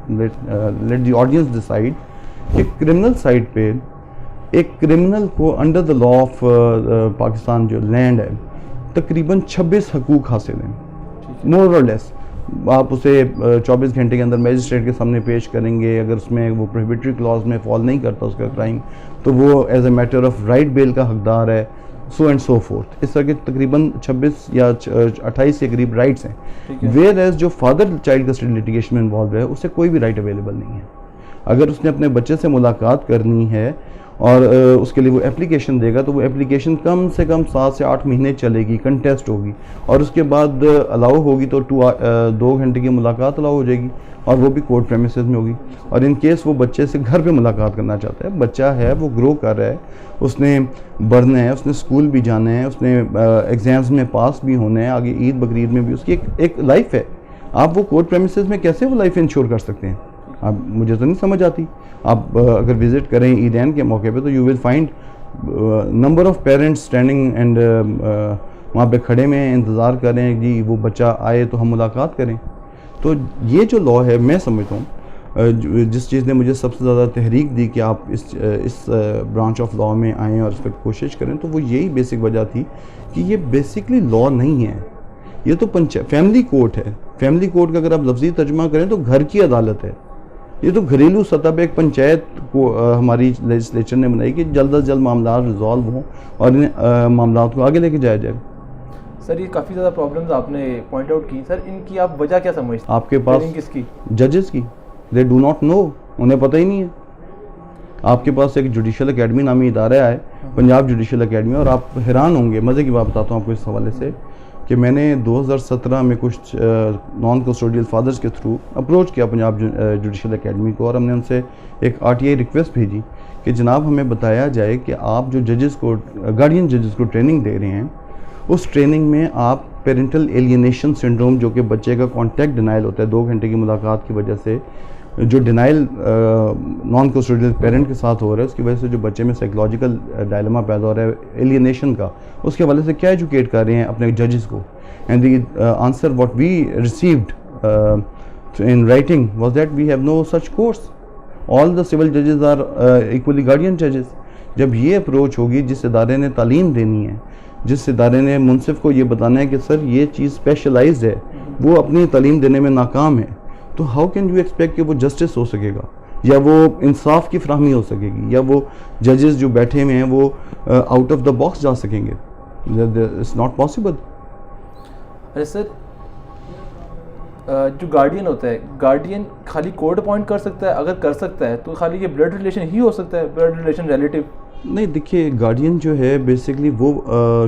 Let the audience decide कि criminal side पे एक क्रिमिनल को under the law of Pakistan जो लैंड है तकरीबन 26 हकूक़ हासिल हैं, मोर और लेस। आप उसे 24 घंटे के अंदर मैजिस्ट्रेट के सामने पेश करेंगे, अगर उसमें वो प्रोहिबिटरी क्लॉज में फॉल नहीं करता उसका क्राइम, तो वो as a matter of right bail का हकदार है, सो एंड सो फोर्थ। इस तरह के तकरीबन 26 या 28 के करीब राइट्स हैं। वेयर एज जो फादर चाइल्ड कस्टडी लिटिगेशन में इन्वॉल्व है उसे कोई भी राइट अवेलेबल नहीं है। अगर उसने अपने बच्चे से मुलाकात करनी है और उसके लिए वो एप्लीकेशन देगा तो वो एप्लीकेशन कम से कम 7 से 8 महीने चलेगी, कंटेस्ट होगी, और उसके बाद अलाउ होगी तो 2 घंटे की मुलाकात अलाउ हो जाएगी, और वो भी कोर्ट प्रेमिसेस में होगी। और इन केस वो बच्चे से घर पे मुलाकात करना चाहता है, बच्चा है वो ग्रो कर रहा है, उसने बढ़ना है, उसने स्कूल भी जाना है, उसने एग्ज़ाम्स में पास भी होना है, आगे ईद बकरीद में भी उसकी एक लाइफ है। आप वो कोर्ट प्रेमिसेस में कैसे वो लाइफ इंश्योर कर सकते हैं? आप मुझे तो नहीं समझ आती। आप अगर विज़िट करें ईदैन के मौके पे तो you will find number of parents standing and वहाँ पे खड़े में इंतज़ार कर रहे हैं जी वो बच्चा आए तो हम मुलाकात करें। तो ये जो लॉ है मैं समझता हूँ जिस चीज़ ने मुझे सबसे ज़्यादा तहरीक दी कि आप इस ब्रांच ऑफ लॉ में आएँ और इस पर कोशिश करें, तो वो यही बेसिक वजह थी कि ये बेसिकली लॉ नहीं है, ये तो फैमिली कोर्ट है। फैमिली कोर्ट का अगर आप लफ्ज़ी तर्जुमा करें तो घर की अदालत है। ये तो घरेलू सतह पे एक पंचायत को हमारी लेजिस्लेचर ने बनाई कि जल्द अज जल्द मामला रिजॉल्व हों और इन मामला को आगे लेके जाया जाए। सर ये काफ़ी ज़्यादा प्रॉब्लम्स आपने पॉइंट आउट की, सर इनकी आप वजह क्या समझते हैं? आपके पास किसकी? जजेस की। दे डू नॉट नो, उन्हें पता ही नहीं है। आपके पास एक जुडिशल अकेडमी नामी इदारा है, पंजाब जुडिशल अकेडमी, और आप हैरान होंगे, मज़े की बात बताता हूँ आपको इस हवाले से कि मैंने 2017 में कुछ नॉन कस्टोडियल फादर्स के थ्रू अप्रोच किया पंजाब जुडिशल अकेडमी को, और हमने उनसे एक RTI रिक्वेस्ट भेजी कि जनाब हमें बताया जाए कि आप जो जजेस को, गार्डियन जजेस को ट्रेनिंग दे रहे हैं, उस ट्रेनिंग में आप पेरेंटल एलियनेशन सिंड्रोम, जो कि बच्चे का कॉन्टैक्ट डिनाइल होता है 2 घंटे की मुलाकात की वजह से, जो डिनाइल नॉन कस्टोडियल पेरेंट के साथ हो रहा है, उसकी वजह से जो बच्चे में साइकोलॉजिकल डायलेमा पैदा हो रहा है एलियनेशन का, उसके हवाले से क्या एजुकेट कर रहे हैं अपने जजेस को। And the answer what we received in writing was that we have no such course, all the civil जजेस आर इक्वली गार्डियन जजेस। जब ये अप्रोच होगी, जिस इदारे ने तालीम देनी है, जिस इदारे ने मुनसिफ को ये बताना है कि सर ये चीज़ स्पेशलाइज्ड है, वो अपनी तालीम देने में नाकाम है, तो हाउ कैन यू एक्सपेक्ट कि वो जस्टिस हो सकेगा, या वो इंसाफ की फ्राहमी हो सकेगी, या वो जजेस जो बैठे हुए हैं वो आउट ऑफ द बॉक्स जा सकेंगे? It's not possible. अरे सर जो गार्डियन होता है, गार्डियन खाली कोर्ट अपॉइंट कर सकता है? अगर कर सकता है तो खाली ये ब्लड रिलेशन ही हो सकता है, ब्लड रिलेशन रिलेटिव? नहीं, देखिए गार्डियन जो है बेसिकली वो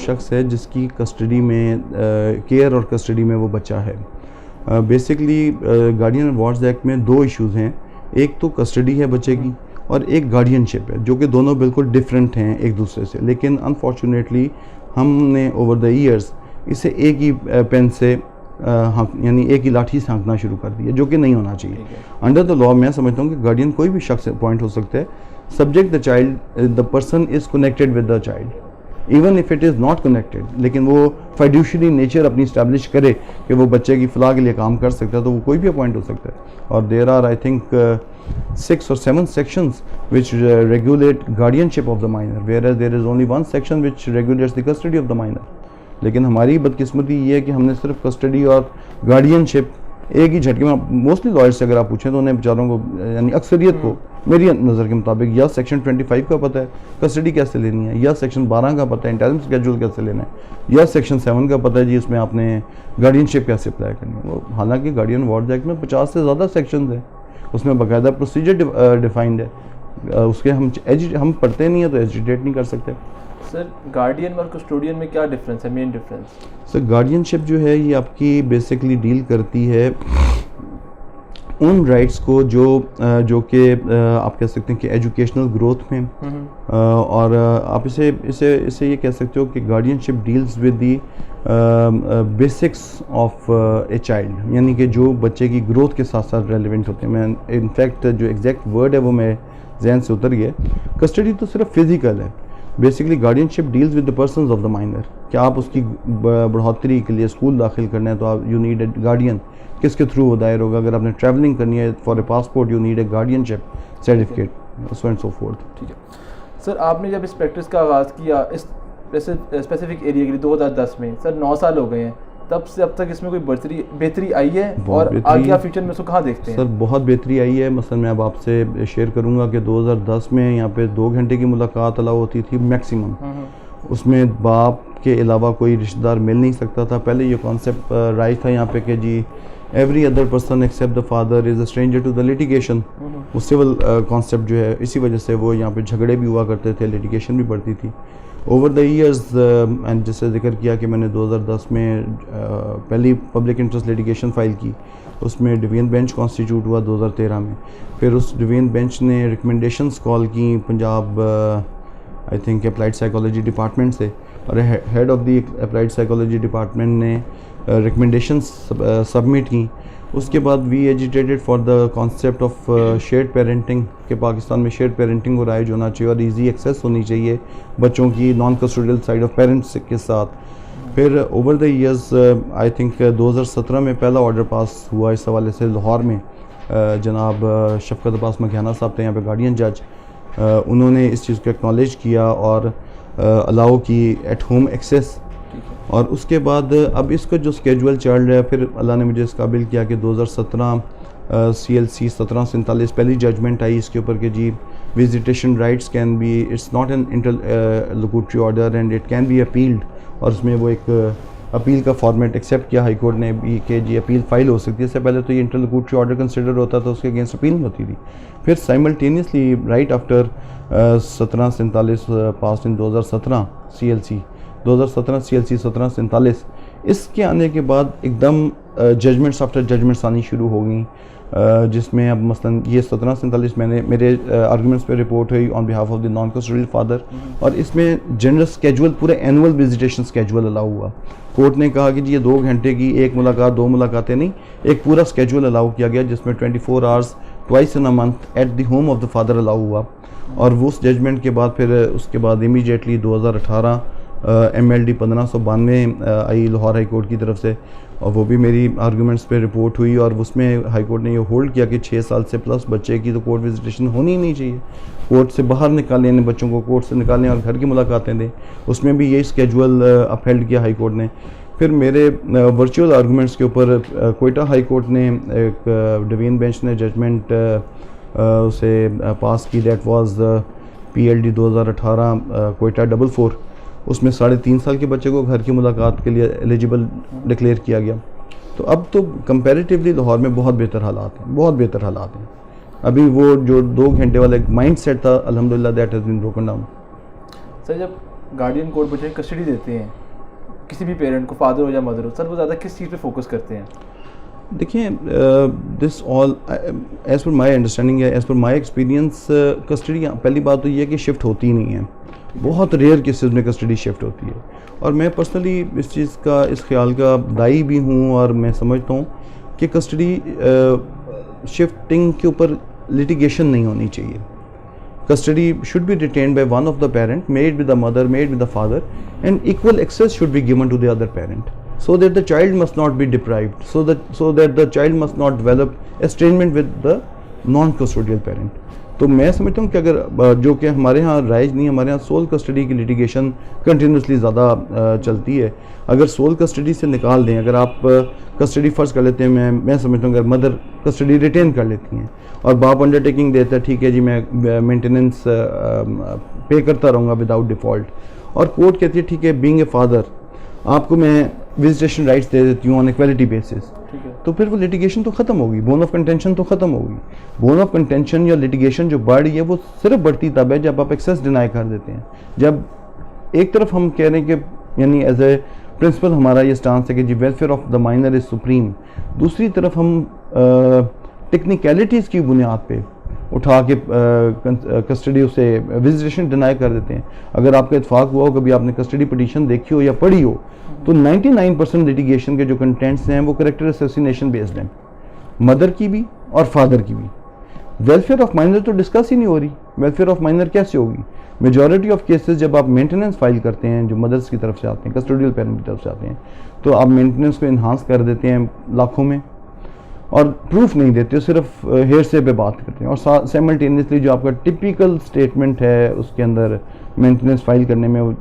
शख्स है जिसकी कस्टडी में, केयर और कस्टडी में वो बच्चा है। बेसिकली गार्डियन अवार्ड्स एक्ट में 2 इश्यूज़ हैं, एक तो कस्टडी है बच्चे की और एक गार्डियनशिप है, जो कि दोनों बिल्कुल डिफरेंट हैं एक दूसरे से। लेकिन अनफॉर्चुनेटली हमने ओवर द ईयर्स इसे एक ही पेन से यानी एक ही लाठी से हाँकना शुरू कर दिया, जो कि नहीं होना चाहिए। अंडर द लॉ मैं समझता हूँ कि गार्डियन कोई भी शख्स अपॉइंट हो सकता है, subject the child, the person is connected with the child, even if it is not connected, लेकिन वो फाइड्यूशरी नेचर अपनी इस्टेब्लिश करे कि वो बच्चे की फलाह के लिए काम कर सकता है, तो वो कोई भी अपॉइंट हो सकता है। और there are I think 6 or 7 sections which regulate guardianship of the minor, whereas there is only 1 section which regulates the custody of the minor. लेकिन हमारी बदकिस्मती ये है कि हमने सिर्फ कस्टडी और गार्डियनशिप एक ही झटके में, मोस्टली लॉयर्स से अगर आप पूछें तो उन्हें बेचारों को, यानी अक्सरियत को मेरी नज़र के मुताबिक या सेक्शन 25 का पता है कस्टडी कैसे लेनी है, या सेक्शन 12 का पता है इंटरम स्केड्यूल कैसे लेना है, या सेक्शन 7 का पता है जी इसमें आपने गार्डियनशिप कैसे अप्लाई करनी है। हालांकि गार्डियन अवार्ड्स एक्ट में 50 से ज़्यादा सेक्शन हैं, उसमें बाकायदा प्रोसीजर डिफाइंड है, उसके हम पढ़ते नहीं है तो एजुकेट नहीं कर सकते। सर गार्डियन और कस्टोडियन में क्या डिफरेंस है, मेन डिफरेंस? सर गार्डियनशिप जो है ये आपकी बेसिकली डील करती है उन राइट्स को जो कि आप कह सकते हैं कि एजुकेशनल ग्रोथ में, और आप इसे ये कह सकते हो कि guardianship deals with the basics of a child, यानी कि जो बच्चे की ग्रोथ के साथ साथ रेलिवेंट होते हैं। मैं इनफैक्ट जो एग्जैक्ट वर्ड है वो मैं जहन से उतर गया। कस्टडी तो सिर्फ फिज़िकल है, basically guardianship deals with the persons of the minor, कि आप उसकी बढ़ोतरी के लिए स्कूल दाखिल करना है तो आप यू नीड ए गार्डियन, किसके थ्रू वो दायर होगा। अगर आपने ट्रैवलिंग करनी है for a passport you need a guardianship certificate, so and so fourth. ठीक है सर, आपने जब इस प्रैक्टिस का आगाज़ किया इस स्पेसिफिक एरिया के लिए 2010 में, सर 9 साल हो गए हैं, तब से अब तक इसमें कोई बेहतरी आई है और आगे आप फ्यूचर में उसको कहाँ देखते हैं? सर बहुत बेहतरी आई है। मसलन मैं अब आपसे शेयर करूंगा कि 2010 में यहाँ पे 2 घंटे की मुलाकात अलाउ होती थी मैक्सिमम, उसमें बाप के अलावा कोई रिश्तेदार मिल नहीं सकता था। पहले ये कॉन्सेप्ट राइज था यहाँ पे कि जी every other person except the father is a stranger to the litigation. वो सिविल कॉन्सेप्ट जो है, इसी वजह से वो यहाँ पे झगड़े भी हुआ करते थे, लिटिगेशन भी बढ़ती थी ओवर द ईयर्स। एंड जैसे जिक्र किया कि मैंने 2010 में पहली पब्लिक इंटरेस्ट लिटिगेशन फाइल की, उसमें डिवीजन बेंच कॉन्स्टिट्यूट हुआ 2013 में। फिर उस डिवीजन बेंच ने रिकमेंडेशंस कॉल की Punjab I think applied psychology department से, और head of the applied psychology department ने रिकमेंडेशंस सबमिट की। उसके बाद we agitated for the concept of shared parenting, कि पाकिस्तान में शेयर्ड पेरेंटिंग को राइज होना चाहिए और इजी एक्सेस होनी चाहिए बच्चों की non custodial side of parents के साथ। फिर over the years I think 2017 में पहला ऑर्डर पास हुआ इस हवाले से लाहौर में। जनाब शफकत अब्बास मघाना साहब थे यहाँ पे गार्डियन जज, उन्होंने इस चीज़ को एक्नॉलेज किया और अलाउ की एट होम एक्सेस। और उसके बाद अब इसका जो स्केजुअल चल रहा है, फिर अल्लाह ने मुझे इस काबिल किया कि 2017 CLC 1747 पहली जजमेंट आई इसके ऊपर कि जी visitation rights can be, it's not an interlocutory order and it can be appealed. और उसमें वो एक अपील का फॉर्मेट एक्सेप्ट किया हाई कोर्ट ने भी कि जी अपील फाइल हो सकती है। इससे पहले तो ये इंटरलोक्यूटरी ऑर्डर कंसिडर होता था, उसके अगेंस्ट अपील नहीं होती थी। फिर साइमल्टेनियसली राइट आफ्टर 1747 पास इन 2017 CLC 1747, इसके आने के बाद एकदम जजमेंट्स आफ्टर जजमेंट्स आनी शुरू हो गई, जिसमें अब मसलन ये 1747 मैंने मेरे आर्गूमेंट्स पे रिपोर्ट हुई on behalf of the non custodial father, और इसमें जनरल स्केजुअल पूरे एनुअल विजिटेशन स्केजुअल अलाउ हुआ। कोर्ट ने कहा कि जी ये 2 घंटे की एक मुलाकात 2 मुलाकातें नहीं, एक पूरा स्केजुअल अलाउ किया गया जिसमें 24 hours twice in a month at the home of the father allow हुआ। और वो उस जजमेंट के बाद फिर उसके बाद इमीडिएटली 2018 MLD 1592 आई लाहौर हाई कोर्ट की तरफ से, और वो भी मेरी आर्गूमेंट्स पे रिपोर्ट हुई। और उसमें हाई कोर्ट ने ये होल्ड किया कि 6 साल से प्लस बच्चे की तो कोर्ट विजिटेशन होनी ही नहीं चाहिए, कोर्ट से बाहर निकालें इन बच्चों को, कोर्ट से निकालें और घर की मुलाकातें दें। उसमें भी यही स्केजुअल अपहेल्ड किया हाई कोर्ट ने। फिर मेरे वर्चुअल आर्गूमेंट्स के ऊपर कोयटा हाई कोर्ट ने एक डिवीजन बेंच ने जजमेंट उसे पास की, दैट वाज PLD 2018 कोयटा 44। उसमें 3.5 साल के बच्चे को घर की मुलाकात के लिए एलिजिबल डिक्लेयर किया गया। तो अब तो कंपैरेटिवली लाहौर में बहुत बेहतर हालात हैं, बहुत बेहतर हालात हैं। अभी वो जो 2 घंटे वाला एक माइंड सेट था, अल्हम्दुलिल्लाह that has been broken down. Sir जब गार्डियन कोर्ट बच्चे की कस्टडी देते हैं किसी भी पेरेंट को, फादर हो या मदर हो, सर वो ज़्यादा किस चीज़ पे फोकस करते हैं? देखिए this all as per my understanding है, as per my experience, custody पहली बात तो ये है कि शिफ्ट होती ही नहीं है, बहुत रेयर केसेस में कस्टडी शिफ्ट होती है। और मैं पर्सनली इस चीज़ का, इस ख्याल का दाई भी हूँ, और मैं समझता हूँ कि कस्टडी शिफ्टिंग के ऊपर लिटिगेशन नहीं होनी चाहिए। Custody should be retained by one of the parent, made with the mother, made with the father, and equal access should be given to the other parent, so that the child must not be deprived, so that the child must not develop estrangement with the non-custodial parent। तो मैं समझता हूँ कि अगर जो कि हमारे यहाँ राइज नहीं, हमारे यहाँ सोल कस्टडी की लिटिगेशन कंटिन्यूसली ज़्यादा चलती है। अगर सोल कस्टडी से निकाल दें, अगर आप कस्टडी फ़र्ज़ कर लेते हैं, मैं समझता हूँ अगर मदर कस्टडी रिटेन कर लेती हैं और बाप अंडरटेकिंग देता है, ठीक है जी मैं मेंटेनेंस पे करता रहूँगा विदाउट डिफ़ॉल्ट, और कोर्ट कहती है ठीक है बीइंग ए फादर आपको मैं विजिटेशन राइट्स दे देती हूँ ऑन इक्वलिटी बेसिस, तो फिर वो लिटिगेशन तो ख़त्म होगी, बोन ऑफ कंटेंशन तो ख़त्म होगी। बोन ऑफ कंटेंशन या लिटिगेशन जो बढ़ रही है वो सिर्फ बढ़ती तब है जब आप एक्सेस डिनाई कर देते हैं। जब एक तरफ हम कह रहे हैं कि यानी एज ए प्रिंसिपल हमारा ये स्टांस है कि जी welfare of the minor is supreme, दूसरी तरफ हम टेक्निकलिटीज़ की बुनियाद पे उठा के कस्टडी उसे विजिटेशन डिनाई कर देते हैं। अगर आपका इत्फाक हुआ हो, कभी आपने कस्टडी पिटीशन देखी हो या पढ़ी हो, तो 99% लिटिगेशन के जो कंटेंट्स हैं वो कैरेक्टर असैसिनेशन बेस्ड हैं, मदर की भी और फादर की भी। वेलफेयर ऑफ माइनर तो डिस्कस ही नहीं हो रही। वेलफेयर ऑफ माइनर कैसे होगी? मेजॉरिटी ऑफ केसेस जब आप मेंटेनेंस फाइल करते हैं, जो मदर्स की तरफ से आते हैं, कस्टोडियल पेरेंट की तरफ से आते हैं, तो आप मेंटेनेंस को इन्हांस कर देते हैं लाखों में और प्रूफ नहीं देते, सिर्फ हेयरसे पे बात करते हैं। और साइमल्टेनियसली जो आपका टिपिकल स्टेटमेंट है उसके अंदर मेंटेनेंस फाइल करने में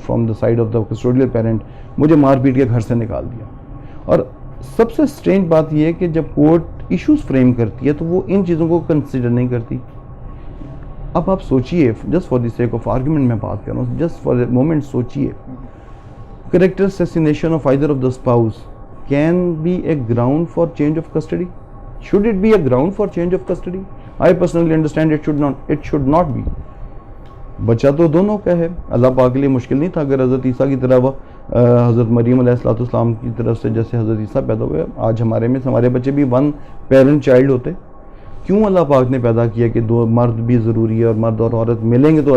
from the side of the custodial parent, मुझे मार पीट के घर से निकाल दिया। और सबसे स्ट्रेंज बात यह है कि जब कोर्ट इश्यूज फ्रेम करती है तो वो इन चीज़ों को कंसिडर नहीं करती। अब आप सोचिए, just for the sake of argument मैं बात कर रहा हूँ, जस्ट फॉर ए मोमेंट सोचिए, character assassination of either of the spouse can be a ground for change of custody? Should it be a ground for change of custody? I personally understand it should not be. बच्चा तो दोनों का है, अल्लाह पाक के लिए मुश्किल नहीं था अगर हज़रत ईसा की तरह हज़रत मरीम अलैहिस्सलाम की तरफ से जैसे हज़रत ईसा पैदा हुए, आज हमारे बच्चे भी वन पेरेंट चाइल्ड होते। क्यों अल्लाह पाक ने पैदा किया कि दो मर्द भी ज़रूरी है और मर्द और औरत मिलेंगे तो